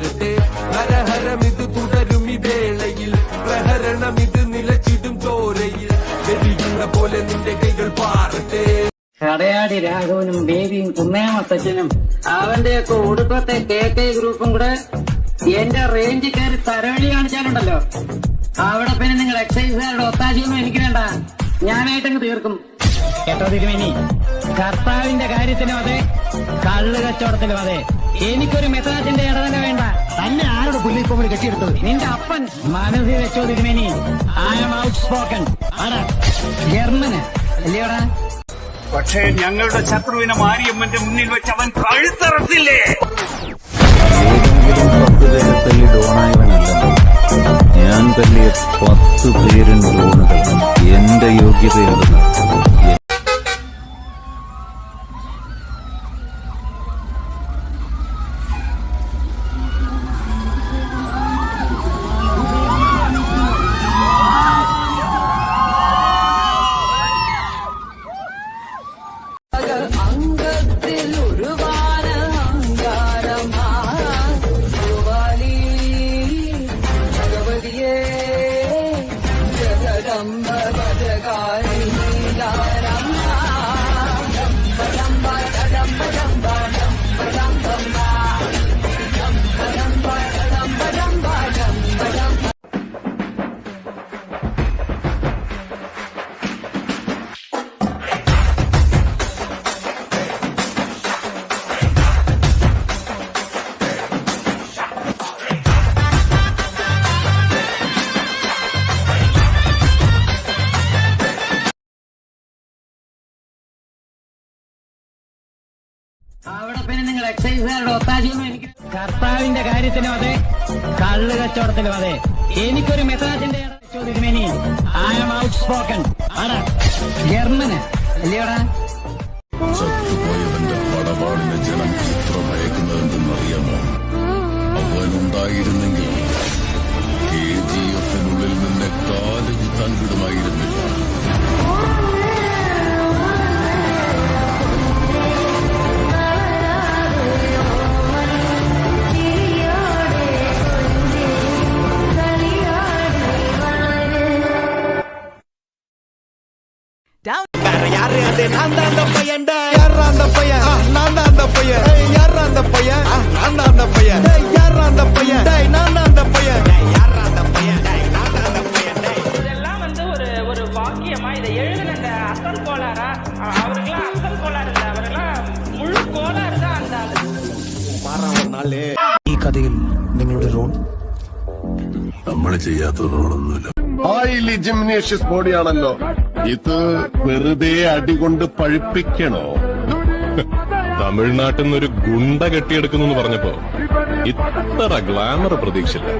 പാറട്ടെ. ഹരഹരമിത് തുടരും ഈ വേളയിൽ, പ്രഹരണമിത് നിലച്ചിടും ചോരയിൽ. വെടിയുന്ന പോലെ നിന്റെ കൈകൾ പാറട്ടെ. കടയാടി രാഘവനും ബേബിയും കുന്നേമത്തച്ഛനും അവന്റെയൊക്കെ ഒടുക്കത്തെ KK ഗ്രൂപ്പും കൂടെ എന്റെ റേഞ്ചിൽ കയറി തരവഴി കാണിച്ചാലുണ്ടല്ലോ, അവിടെ പിന്നെ നിങ്ങൾ എക്സൈസുകാരുടെ ഒത്താശയൊന്നും എനിക്ക് വേണ്ട, ഞാനായിട്ടങ്ങ് തീർക്കും കേട്ടോ തിരുമേനി. കർത്താവിന്റെ കാര്യത്തിലും അതെ, കള്ളു കച്ചവടത്തിലും അതെ, എനിക്കൊരു മെത്രാജിന്റെ ഇടതന്നെ വേണ്ട. തന്നെ ആരോട് പുള്ളിപ്പോമന് കെട്ടിയെടുത്തത്? നിന്റെ അപ്പൻ. മനസ്സിൽ വെച്ചോ തിരുമേനി, ഐ ആം ഔട്ട് സ്പോക്കൺ. ജർമ്മന് അല്ലയോടാ? പക്ഷേ ഞങ്ങളുടെ ശത്രുവിനെ മാരിയമ്മന്റെ മുന്നിൽ വെച്ച് അവൻ കഴുത്തറത്തില്ലേ? ഏതെങ്കിലും 10 പേരെ തല്ലി ഡോണായവനല്ലെന്നോ, ഞാൻ തല്ലിയ 10 പേരും ഡോണുകൾ. എന്റെ യോഗ്യതയുണ്ടെന്ന് അംഗത്തിൽ ഒരുപാട് അങ്കാരമാലി ഭഗവതിയെ ജഗദംബ ഭജകാരി അവിടെ പിന്നെ നിങ്ങൾ എക്സൈസുകാരുടെ ഒത്താശയൊന്നും എനിക്ക്. കർത്താവിന്റെ കാര്യത്തിലും അതെ, കള്ളു കച്ചവടത്തിലും അതെ, എനിക്കൊരു മെത്രാജിന്റെ തിരുമേനി, ഐ ആം ഔട്ട് സ്പോക്കൺ. ജർമ്മന് അല്ലയോടാ? ചത്തുപോയവന്റെ പടപാടിനെ ജനം എത്ര ഭയക്കുന്നതെന്തെന്നറിയാമോ? അവനുണ്ടായിരുന്നെങ്കിൽ KGF-നുള്ളിൽ നിന്നെ കാല് കുത്താൻ വിടുമായിരുന്നില്ല. யாரு அது? நான் தான் அந்த பையன். யார் அந்த பையன்? நான் தான் அந்த பையன். யார் அந்த பையன்? நான் தான் அந்த பையன். யார் அந்த பையன்? நான் தான் அந்த பையன். யார் அந்த பையன்? நான் தான் அந்த பையன். இதெல்லாம் ஒரு வாக்கியமா இதை எழுதின அந்த அசல் கோளாரா? அவருக்கெல்லாம் அசல் கோளாறு இல்லை, அவரெல்லாம் முழு கோளாறு தான். அந்த ഈ കഥയിൽ നിങ്ങളുടെ റോൾ? നമ്മൾ ചെയ്യാത്ത റോളൊന്നുമില്ല. ഹൈലി ജിംനേഷ്യസ് ബോഡിയാണല്ലോ ഇത്. വെറുതെ അടികൊണ്ട് പഴുപ്പിക്കണോ? തമിഴ്നാട്ടിൽ നിന്നൊരു ഗുണ്ട കെട്ടിയെടുക്കുന്നു പറഞ്ഞപ്പോ ഇത്ര ഗ്ലാമർ പ്രതീക്ഷിച്ചില്ല.